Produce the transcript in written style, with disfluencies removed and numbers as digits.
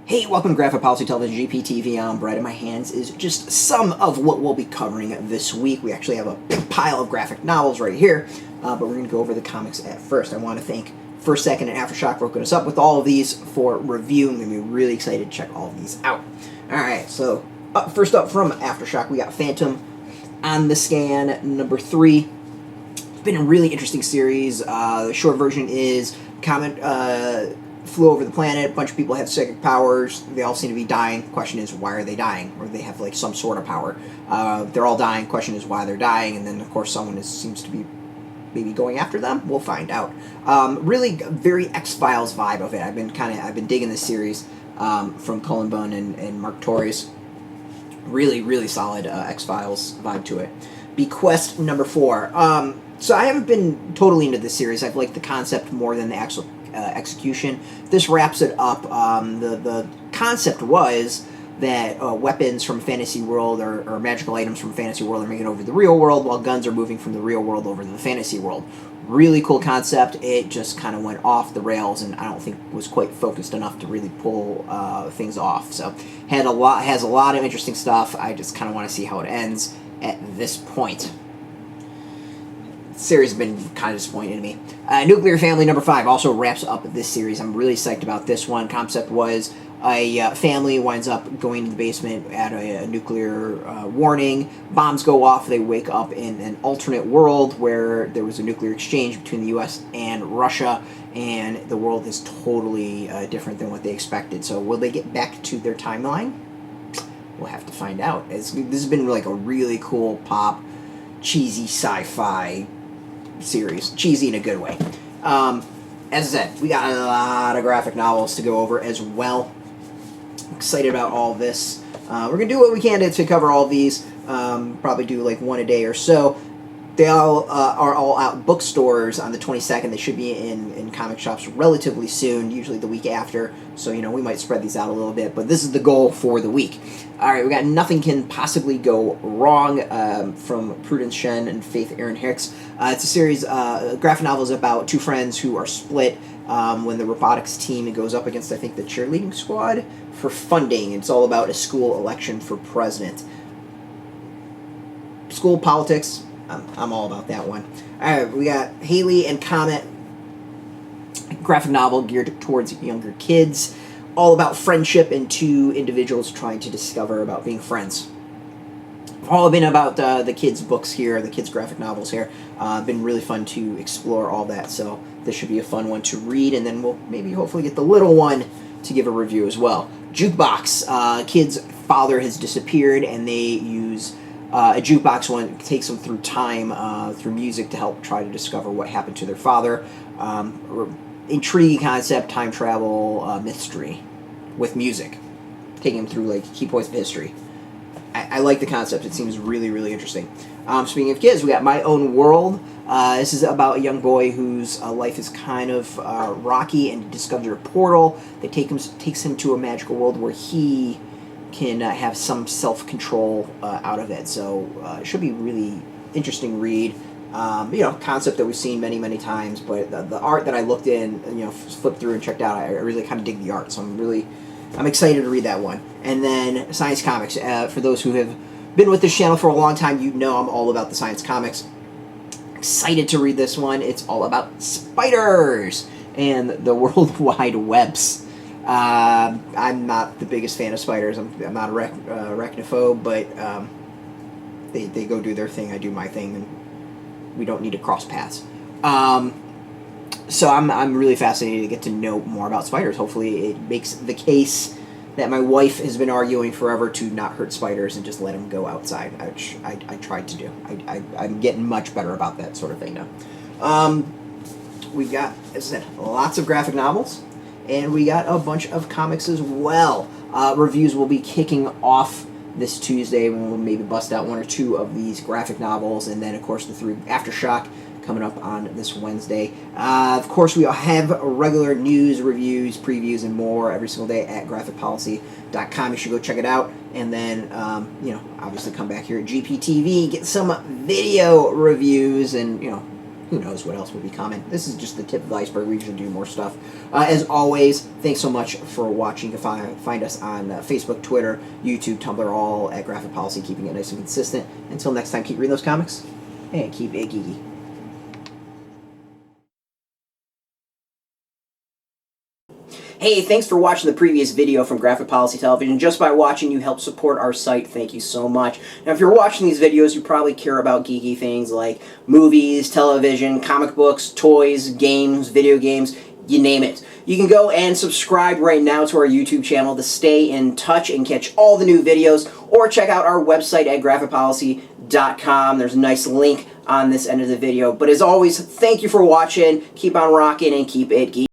Hey, welcome to Graphic Policy Television, GPTV. I'm Brett. In my hands is just some of what we'll be covering this week. We actually have a big pile of graphic novels right here, but we're going to go over the comics at first. I want to thank First, Second, and AfterShock for hooking us up with all of these for review. I'm going to be really excited to check all of these out. Alright, so first up from AfterShock, we got Phantom on the Scan, number 3. It's been a really interesting series. The short version is Comet flew over the planet, a bunch of people have psychic powers, they all seem to be dying. Question is, why are they dying? Or they have like some sort of power. They're all dying, question is why they're dying, and then of course someone seems to be maybe going after them. We'll find out. Really very X-Files vibe of it. I've been digging this series from Cullen Bunn and Mark Torres. Really solid X-Files vibe to it. BeQuest number 4. So I haven't been totally into this series. I've liked the concept more than the actual execution. This wraps it up. The concept was that weapons from fantasy world or magical items from fantasy world are making it over to the real world, while guns are moving from the real world over to the fantasy world. Really cool concept. It just kind of went off the rails, and I don't think was quite focused enough to really pull things off. So has a lot of interesting stuff. I just kind of want to see how it ends at this point. Series has been kind of disappointing to me. Nuclear Family number 5 also wraps up this series. I'm really psyched about this one. Concept was a family winds up going to the basement at a nuclear warning. Bombs go off. They wake up in an alternate world where there was a nuclear exchange between the U.S. and Russia, and the world is totally different than what they expected. So will they get back to their timeline? We'll have to find out. This has been like a really cool pop, cheesy sci-fi series. Cheesy in a good way. As I said, we got a lot of graphic novels to go over as well. Excited about all this. We're going to do what we can to cover all of these. Probably do like one a day or so. They all are all out bookstores on the 22nd. They should be in comic shops relatively soon, usually the week after. So, we might spread these out a little bit, but this is the goal for the week. All right, we got Nothing Can Possibly Go Wrong from Prudence Shen and Faith Erin Hicks. It's a series, graphic novels about two friends who are split when the robotics team goes up against, I think, the cheerleading squad for funding. It's all about a school election for president. School politics. I'm all about that one. Alright, we got Haylee and Comet, graphic novel geared towards younger kids, all about friendship and two individuals trying to discover about being friends. All been about the kids' books here, the kids' graphic novels here. Been really fun to explore all that, so this should be a fun one to read, and then we'll maybe hopefully get the little one to give a review as well. Jukebox, kid's father has disappeared, and they use a jukebox one takes them through time, through music to help try to discover what happened to their father. Intriguing concept, time travel mystery with music, taking them through like key points of history. I like the concept. It seems really interesting. Speaking of kids, we got My Own World. This is about a young boy whose life is kind of rocky, and he discovers a portal that takes him to a magical world where he can have some self-control out of it. So it should be really interesting read. Concept that we've seen many times, but the art that I looked in, flipped through and checked out, I really kind of dig the art. So I'm excited to read that one. And then Science Comics. For those who have been with this channel for a long time, I'm all about the Science Comics. Excited to read this one. It's all about spiders and the World Wide Webs. I'm not the biggest fan of spiders. I'm not a arachnophobe, but they go do their thing, I do my thing, and we don't need to cross paths. So I'm really fascinated to get to know more about spiders. Hopefully it makes the case that my wife has been arguing forever to not hurt spiders and just let them go outside, which I tried to do. I'm getting much better about that sort of thing now. We've got, as I said, lots of graphic novels. And we got a bunch of comics as well. Reviews will be kicking off this Tuesday. We'll maybe bust out one or two of these graphic novels. And then, of course, the 3 AfterShock coming up on this Wednesday. Of course, we have regular news, reviews, previews, and more every single day at graphicpolicy.com. You should go check it out. And then, obviously come back here at GPTV, get some video reviews and, who knows what else will be coming. This is just the tip of the iceberg. We usually do more stuff. As always, thanks so much for watching. You can find us on Facebook, Twitter, YouTube, Tumblr, all at Graphic Policy, keeping it nice and consistent. Until next time, keep reading those comics, and keep it geeky. Hey, thanks for watching the previous video from Graphic Policy Television. Just by watching, you help support our site. Thank you so much. Now, if you're watching these videos, you probably care about geeky things like movies, television, comic books, toys, games, video games, you name it. You can go and subscribe right now to our YouTube channel to stay in touch and catch all the new videos, or check out our website at graphicpolicy.com. There's a nice link on this end of the video. But as always, thank you for watching. Keep on rocking and keep it geeky.